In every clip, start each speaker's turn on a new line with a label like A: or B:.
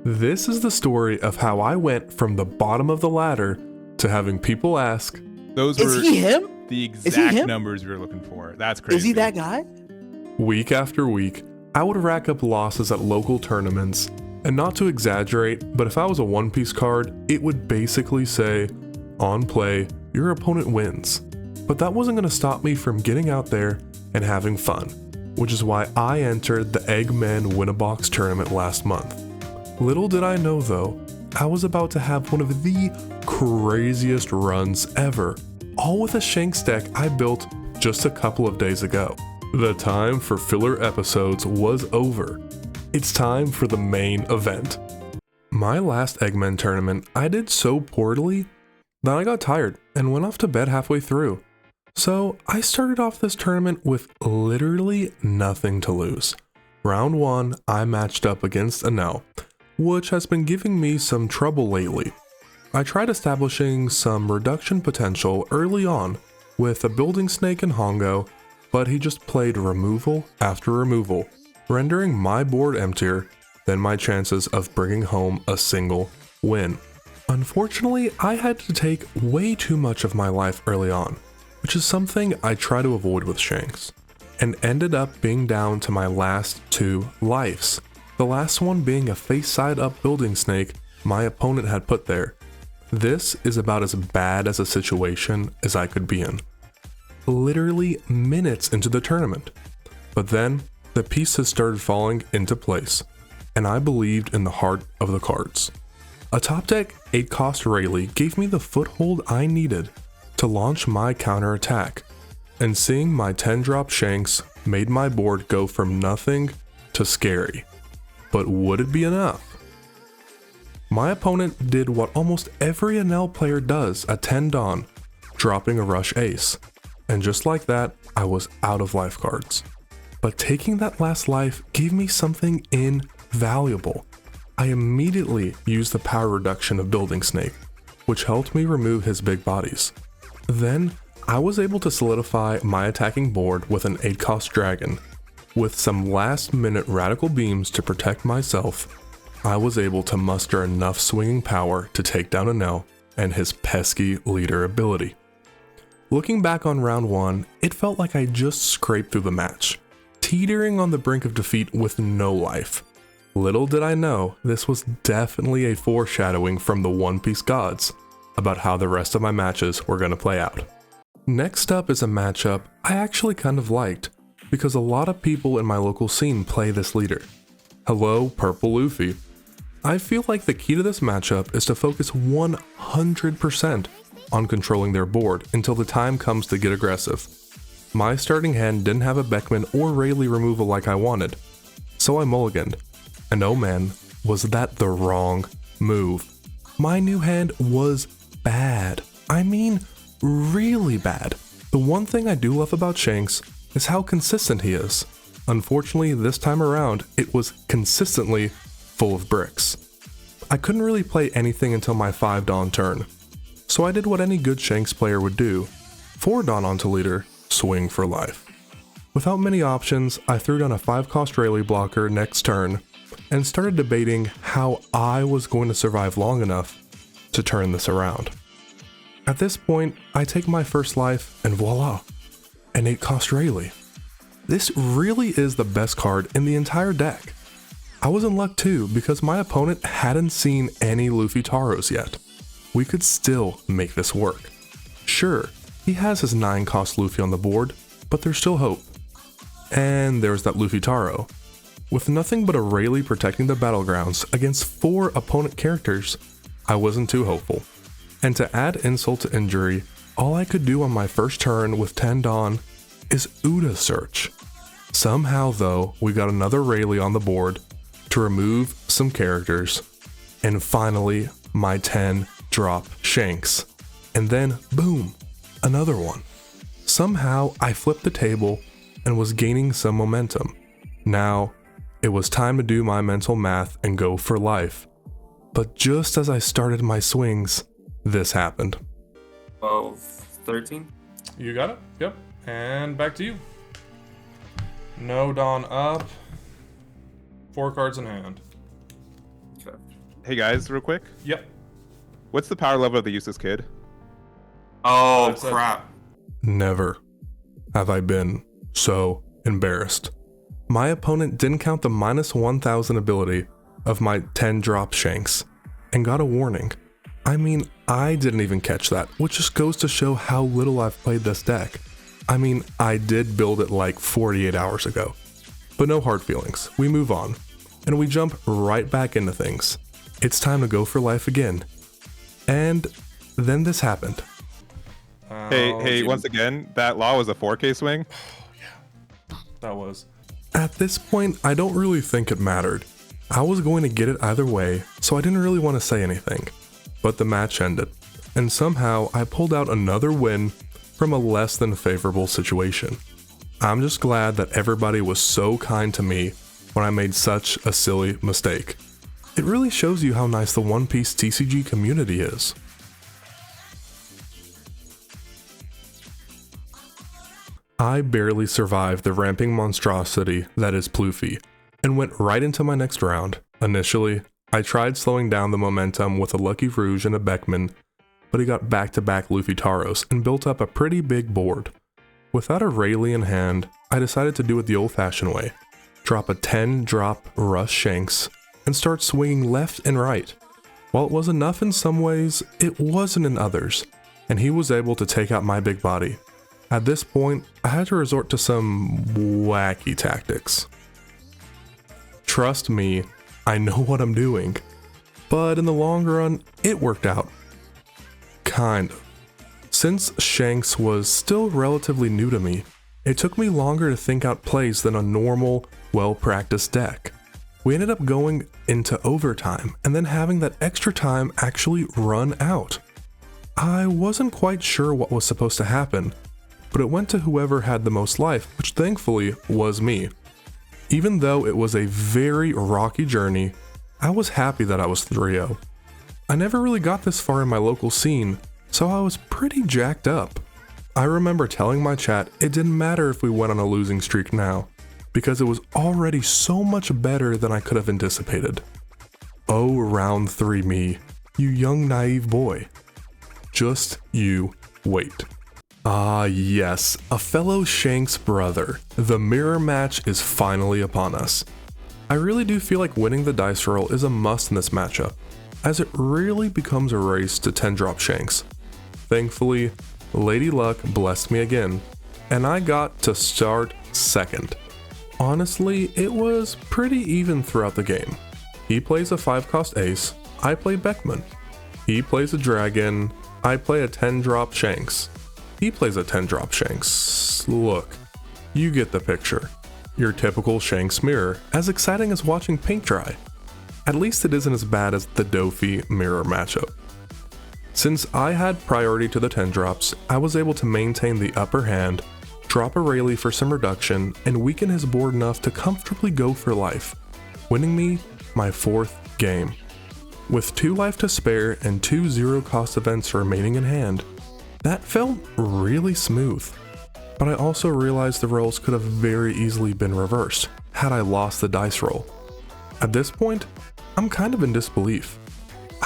A: This is the story of how I went from the bottom of the ladder to having people ask,
B: Those
C: Is
B: were
C: he him?
B: the
C: he
B: exact
C: him?
B: numbers we were looking for. That's crazy.
C: Is he that guy?
A: week after week, I would rack up losses at local tournaments. And not to exaggerate, but if I was a One Piece card, it would basically say, on play, your opponent wins. But that wasn't going to stop me from getting out there and having fun, which is why I entered the Egman Win-A-Box tournament last month. Little did I know though, I was about to have one of the craziest runs ever, all with a Shanks deck I built just a couple of days ago. The time for filler episodes was over. It's time for the main event. My last Eggman tournament, I did so poorly that I got tired and went off to bed halfway through. So I started off this tournament with literally nothing to lose. Round 1, I matched up against Enel, which has been giving me some trouble lately. I tried establishing some reduction potential early on with a building snake and Hongo, but he just played removal after removal, rendering my board emptier than my chances of bringing home a single win. Unfortunately, I had to take way too much of my life early on, which is something I try to avoid with Shanks, and ended up being down to my last 2 lives. The last one being a face side up building snake my opponent had put there. This is about as bad as a situation as I could be in. Literally minutes into the tournament. But then, the pieces started falling into place, and I believed in the heart of the cards. A top deck 8-cost Rayleigh gave me the foothold I needed to launch my counterattack, and seeing my 10-drop Shanks made my board go from nothing to scary. But would it be enough? My opponent did what almost every Enel player does at 10 Dawn, dropping a rush ace, and just like that, I was out of life cards. But taking that last life gave me something invaluable. I immediately used the power reduction of Building Snake, which helped me remove his big bodies. Then, I was able to solidify my attacking board with an 8-cost dragon. With some last minute radical beams to protect myself, I was able to muster enough swinging power to take down Enel and his pesky leader ability. Looking back on round 1, it felt like I just scraped through the match, teetering on the brink of defeat with no life. Little did I know, this was definitely a foreshadowing from the One Piece gods about how the rest of my matches were going to play out. Next up is a matchup I actually kind of liked, because a lot of people in my local scene play this leader. Hello, Purple Luffy. I feel like the key to this matchup is to focus 100% on controlling their board until the time comes to get aggressive. My starting hand didn't have a Beckman or Rayleigh removal like I wanted, so I mulliganed. And oh man, was that the wrong move. My new hand was bad. I mean, really bad. The one thing I do love about Shanks is how consistent he is. Unfortunately, this time around, it was consistently full of bricks. I couldn't really play anything until my 5 Dawn turn, so I did what any good Shanks player would do: 4 Dawn onto leader, swing for life. Without many options, I threw down a 5-cost Rayleigh blocker next turn, and started debating how I was going to survive long enough to turn this around. At this point, I take my first life, and voila, an 8-cost Rayleigh. This really is the best card in the entire deck. I was in luck too, because my opponent hadn't seen any Luffy Taros yet. We could still make this work. Sure, he has his 9-cost Luffy on the board, but there's still hope. And there's that Luffy Taro. With nothing but a Rayleigh protecting the battlegrounds against 4 opponent characters, I wasn't too hopeful. And to add insult to injury, all I could do on my first turn with 10 Dawn is Uda search. Somehow though, we got another Rayleigh on the board to remove some characters, and finally my 10 drop Shanks, and then boom, another one. Somehow I flipped the table and was gaining some momentum. Now, it was time to do my mental math and go for life. But just as I started my swings, this happened.
D: 12, 13.
A: You got it? Yep. And back to you. No Dawn up. 4 cards in hand.
D: 25th.
B: Hey guys, real quick.
A: Yep.
B: What's the power level of the useless kid?
D: Oh,
A: That's
D: crap.
A: Never have I been so embarrassed. My opponent didn't count the minus 1000 ability of my 10 drop Shanks and got a warning. I mean, I didn't even catch that, which just goes to show how little I've played this deck. I mean, I did build it like 48 hours ago. But no hard feelings, we move on, and we jump right back into things. It's time to go for life again. And then this happened.
B: Hey, once again, that law was a 4K swing.
A: That was. At this point, I don't really think it mattered. I was going to get it either way, so I didn't really want to say anything. But the match ended, and somehow I pulled out another win from a less than favorable situation. I'm just glad that everybody was so kind to me when I made such a silly mistake. It really shows you how nice the One Piece TCG community is. I barely survived the ramping monstrosity that is Luffy, and went right into my next round. Initially, I tried slowing down the momentum with a Lucky Rouge and a Egman, but he got back-to-back Luffy Taros and built up a pretty big board. Without a Rayleigh in hand, I decided to do it the old-fashioned way. Drop a 10-drop Rush Shanks, and start swinging left and right. While it was enough in some ways, it wasn't in others, and he was able to take out my big body. At this point, I had to resort to some wacky tactics. Trust me, I know what I'm doing. But in the long run, it worked out. Kind of. Since Shanks was still relatively new to me, it took me longer to think out plays than a normal, well-practiced deck. We ended up going into overtime and then having that extra time actually run out. I wasn't quite sure what was supposed to happen, but it went to whoever had the most life, which thankfully was me. Even though it was a very rocky journey, I was happy that I was 3-0. I never really got this far in my local scene, so I was pretty jacked up. I remember telling my chat it didn't matter if we went on a losing streak now, because it was already so much better than I could have anticipated. Oh, round 3 me, you young naive boy. Just you wait. Ah yes, a fellow Shanks brother. The mirror match is finally upon us. I really do feel like winning the dice roll is a must in this matchup, as it really becomes a race to 10-drop Shanks. Thankfully, Lady Luck blessed me again, and I got to start second. Honestly, it was pretty even throughout the game. He plays a 5-cost ace, I play Egman. He plays a dragon, I play a 10-drop Shanks. He plays a 10-drop Shanks. Look, you get the picture. Your typical Shanks mirror, as exciting as watching paint dry. At least it isn't as bad as the Dofy mirror matchup. Since I had priority to the 10 drops, I was able to maintain the upper hand, drop a Rayleigh for some reduction, and weaken his board enough to comfortably go for life, winning me my 4th game. With 2 life to spare and 2 0-cost events remaining in hand, that felt really smooth. But I also realized the roles could have very easily been reversed had I lost the dice roll. At this point, I'm kind of in disbelief.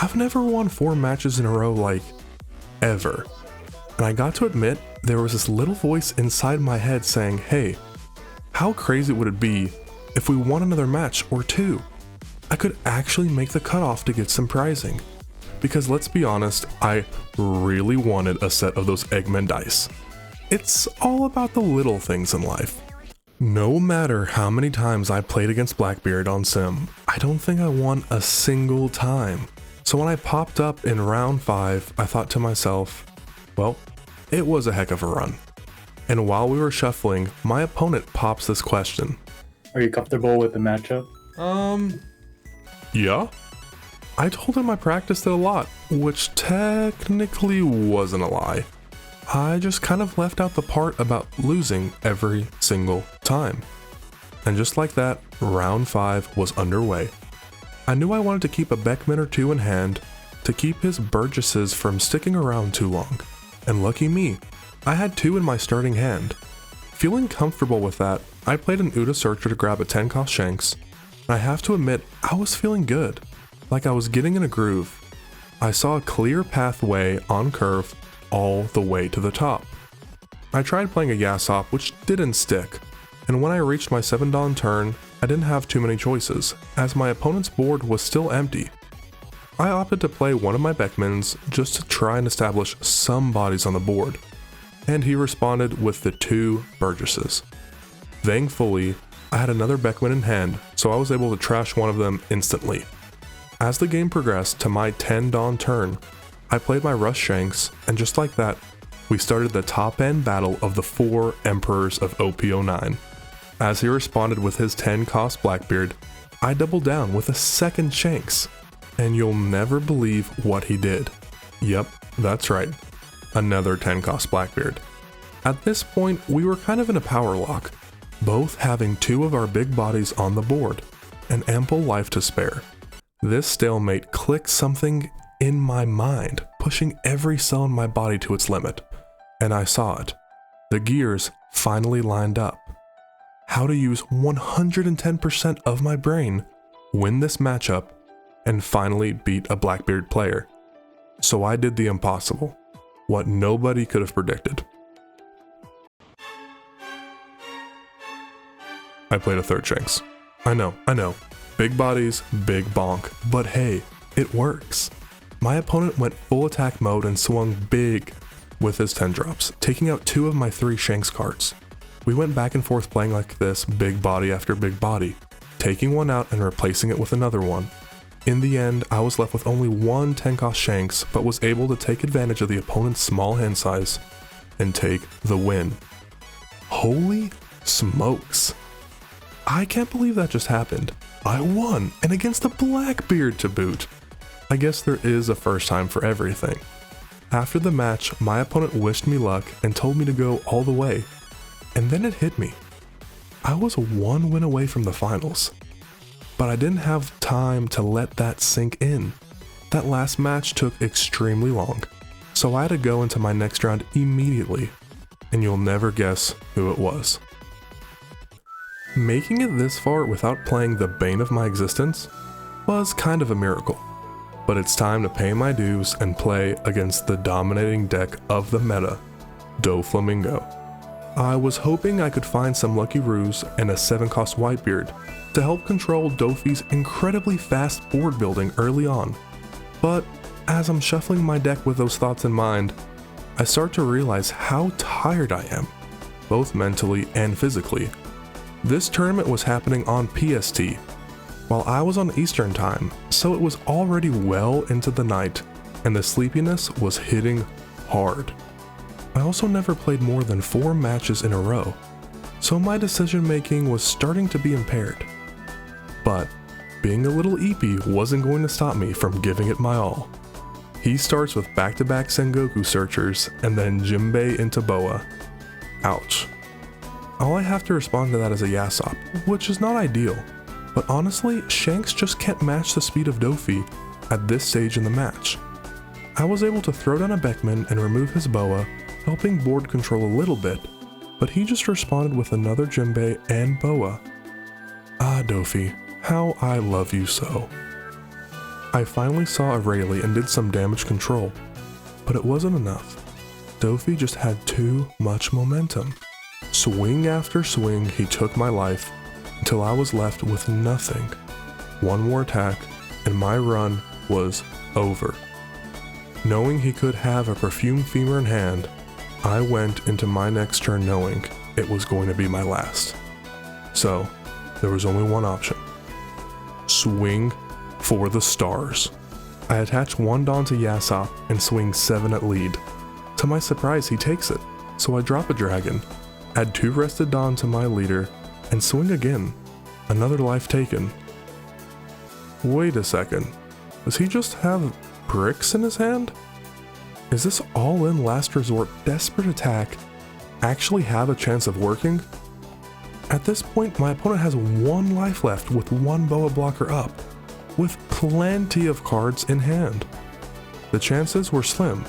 A: I've never won 4 matches in a row like, ever. And I got to admit, there was this little voice inside my head saying, hey, how crazy would it be if we won another match or 2? I could actually make the cutoff to get some prizing. Because let's be honest, I really wanted a set of those Egman dice. It's all about the little things in life. No matter how many times I played against Blackbeard on Sim, I don't think I won a single time. So when I popped up in round 5, I thought to myself, well, it was a heck of a run. And while we were shuffling, my opponent pops this question.
C: Are you comfortable with the matchup?
A: Yeah? I told him I practiced it a lot, which technically wasn't a lie. I just kind of left out the part about losing every single time. And just like that, round 5 was underway. I knew I wanted to keep a Egman or 2 in hand to keep his Burgesses from sticking around too long. And lucky me, I had 2 in my starting hand. Feeling comfortable with that, I played an Uda Searcher to grab a 10-cost Shanks, and I have to admit, I was feeling good. Like I was getting in a groove. I saw a clear pathway on curve all the way to the top. I tried playing a Yasop, which didn't stick, and when I reached my 7 Dawn turn, I didn't have too many choices, as my opponent's board was still empty. I opted to play one of my Beckmans just to try and establish some bodies on the board, and he responded with the 2 Burgesses. Thankfully, I had another Beckman in hand, so I was able to trash one of them instantly. As the game progressed to my 10 Dawn turn, I played my Rush Shanks, and just like that, we started the top end battle of the 4 Emperors of OP09. As he responded with his 10 cost Blackbeard, I doubled down with a second Shanks, and you'll never believe what he did. Yep, that's right, another 10 cost Blackbeard. At this point, we were kind of in a power lock, both having 2 of our big bodies on the board, and ample life to spare. This stalemate clicked something in my mind, pushing every cell in my body to its limit, and I saw it. The gears finally lined up. How to use 110% of my brain, win this matchup, and finally beat a Blackbeard player. So I did the impossible, what nobody could have predicted. I played a third Shanks. I know. Big bodies, big bonk, but hey, it works. My opponent went full attack mode and swung big with his 10 drops, taking out 2 of my 3 Shanks cards. We went back and forth playing like this, big body after big body, taking one out and replacing it with another one. In the end, I was left with only 1 10 cost Shanks, but was able to take advantage of the opponent's small hand size and take the win. Holy smokes. I can't believe that just happened. I won, and against a Blackbeard to boot. I guess there is a first time for everything. After the match, my opponent wished me luck and told me to go all the way. And then it hit me. I was 1 win away from the finals. But I didn't have time to let that sink in. That last match took extremely long, so I had to go into my next round immediately, and you'll never guess who it was. Making it this far without playing the bane of my existence was kind of a miracle, but it's time to pay my dues and play against the dominating deck of the meta, Doflamingo. I was hoping I could find some lucky ruse and a 7 cost Whitebeard to help control Dofi's incredibly fast board building early on, but as I'm shuffling my deck with those thoughts in mind, I start to realize how tired I am, both mentally and physically. This tournament was happening on PST, while I was on Eastern time, so it was already well into the night, and the sleepiness was hitting hard. I also never played more than 4 matches in a row, so my decision making was starting to be impaired. But being a little EP wasn't going to stop me from giving it my all. He starts with back-to-back Sengoku searchers and then Jinbei into Boa. Ouch. All I have to respond to that is a Yasop, which is not ideal, but honestly, Shanks just can't match the speed of Dofi at this stage in the match. I was able to throw down a Beckman and remove his Boa, helping board control a little bit, but he just responded with another Jinbei and Boa. Ah, Dofi, how I love you so. I finally saw a Rayleigh and did some damage control, but it wasn't enough. Dofi just had too much momentum. Swing after swing, he took my life until I was left with nothing. 1 more attack, and my run was over. Knowing he could have a perfumed femur in hand, I went into my next turn knowing it was going to be my last. So, there was only one option. Swing for the stars. I attach 1 Dawn to Yasop and swing 7 at lead. To my surprise, he takes it, so I drop a dragon, add 2 rested Dawn to my leader, and swing again. Another life taken. Wait a second, does he just have bricks in his hand? Is this all-in last resort desperate attack actually have a chance of working? At this point, my opponent has 1 life left with 1 Boa blocker up, with plenty of cards in hand. The chances were slim,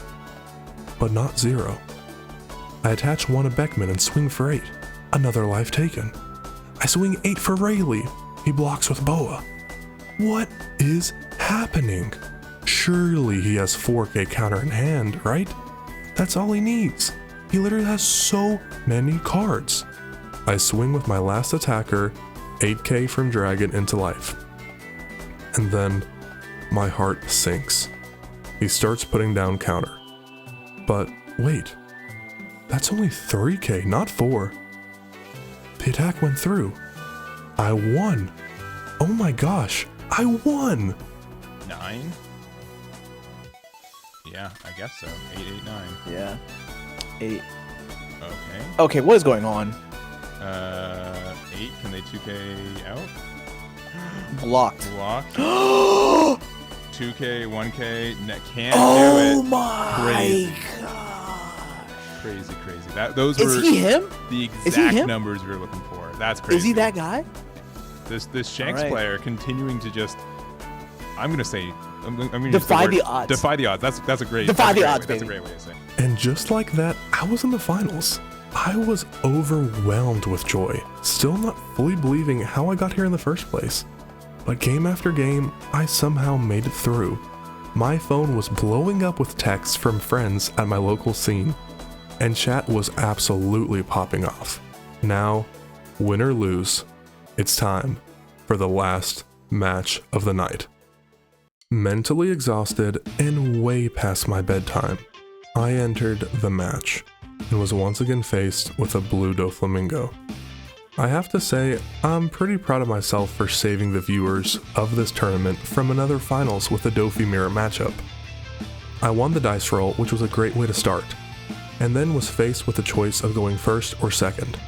A: but not 0. I attach 1 to Beckman and swing for 8. Another life taken. I swing 8 for Rayleigh. He blocks with Boa. What is happening? happening? Surely he has 4K counter in hand, right? That's all he needs. He literally has so many cards. I swing with my last attacker, 8K from Dragon into life. And then my heart sinks. He starts putting down counter. But wait, that's only 3K, not 4. The attack went through. I won. Oh my gosh, I won.
B: 9? Yeah, I guess so. 8, 8, 9.
E: Yeah. 8.
B: Okay.
E: Okay, what is going on?
B: 8. Can they 2K out?
E: Blocked.
B: Blocked. 2K, 1K. Can't do
E: Oh
B: it.
E: my
B: Crazy.
E: god.
B: Crazy. Those
E: Is
B: were
E: he him?
B: the
E: Is he
B: exact
E: him?
B: numbers we were looking for. That's crazy.
E: Is he that guy?
B: This Shanks
E: Alright.
B: player continuing to just, I'm gonna say, I'm gonna
E: Defy
B: use
E: the odds.
B: Defy the odds. That's a great.
E: Defy
B: that's a
E: the
B: great
E: odds,
B: way, That's a
E: baby.
B: great way to say.
A: And just like that, I was in the finals. I was overwhelmed with joy, still not fully believing how I got here in the first place. But game after game, I somehow made it through. My phone was blowing up with texts from friends at my local scene, and chat was absolutely popping off. Now, win or lose, it's time for the last match of the night. Mentally exhausted and way past my bedtime, I entered the match and was once again faced with a blue Doflamingo. I have to say, I'm pretty proud of myself for saving the viewers of this tournament from another finals with a Dofi mirror matchup. I won the dice roll, which was a great way to start, and then was faced with the choice of going first or second.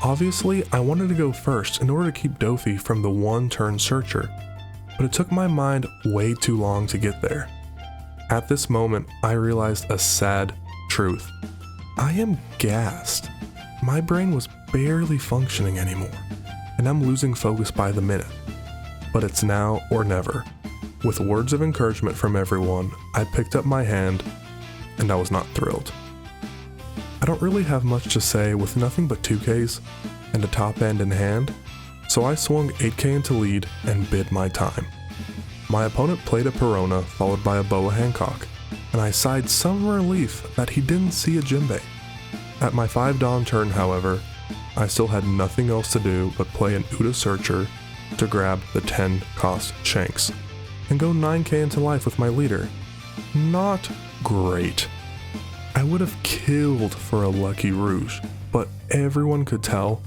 A: Obviously, I wanted to go first in order to keep Dofi from the one-turn searcher, but it took my mind way too long to get there. At this moment, I realized a sad truth. I am gassed. My brain was barely functioning anymore, and I'm losing focus by the minute. But it's now or never. With words of encouragement from everyone, I picked up my hand, and I was not thrilled. I don't really have much to say with nothing but 2Ks and a top end in hand, so I swung 8K into lead and bid my time. My opponent played a Perona followed by a Boa Hancock, and I sighed some relief that he didn't see a Jinbei. At my 5 Dawn turn, however, I still had nothing else to do but play an Uda Searcher to grab the 10 cost Shanks, and go 9K into life with my leader. Not great. I would have killed for a Lucky Rouge, but everyone could tell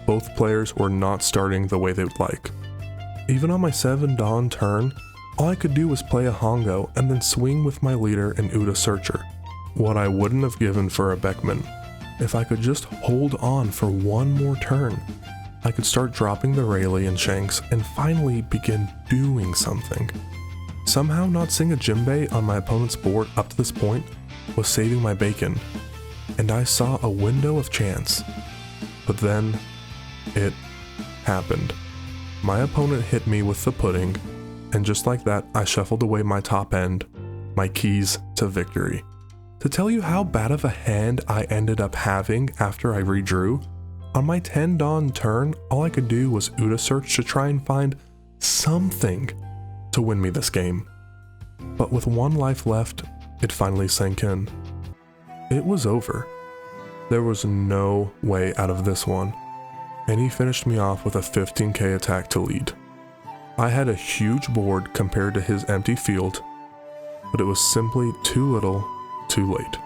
A: both players were not starting the way they would like. Even on my 7 Dawn turn, all I could do was play a Hongo and then swing with my leader and Uda Searcher. What I wouldn't have given for a Beckman. If I could just hold on for one more turn, I could start dropping the Rayleigh and Shanks and finally begin doing something. Somehow not seeing a Jinbei on my opponent's board up to this point was saving my bacon, and I saw a window of chance. But then, it happened. My opponent hit me with the pudding, and just like that, I shuffled away my top end, my keys to victory. To tell you how bad of a hand I ended up having after I redrew, on my 10 Dawn turn, all I could do was Uda search to try and find something to win me this game. But with 1 life left, it finally sank in. It was over. There was no way out of this one, and he finished me off with a 15K attack to lead. I had a huge board compared to his empty field, but it was simply too little, too late.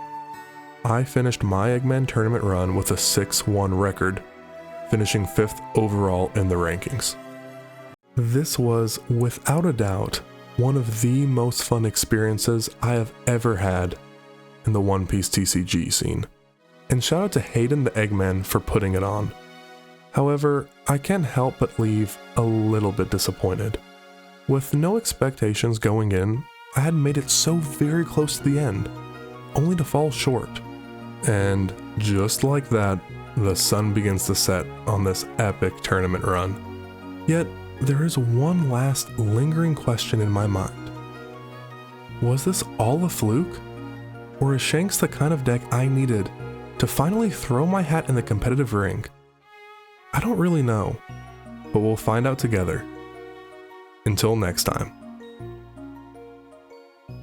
A: I finished my Egman tournament run with a 6-1 record, finishing 5th overall in the rankings. This was, without a doubt, one of the most fun experiences I have ever had in the One Piece TCG scene. And shout out to Hayden the Eggman for putting it on. However, I can't help but leave a little bit disappointed. With no expectations going in, I had made it so very close to the end, only to fall short. And just like that, the sun begins to set on this epic tournament run. Yet, there is one last lingering question in my mind. Was this all a fluke? Or is Shanks the kind of deck I needed to finally throw my hat in the competitive ring? I don't really know, but we'll find out together. Until next time.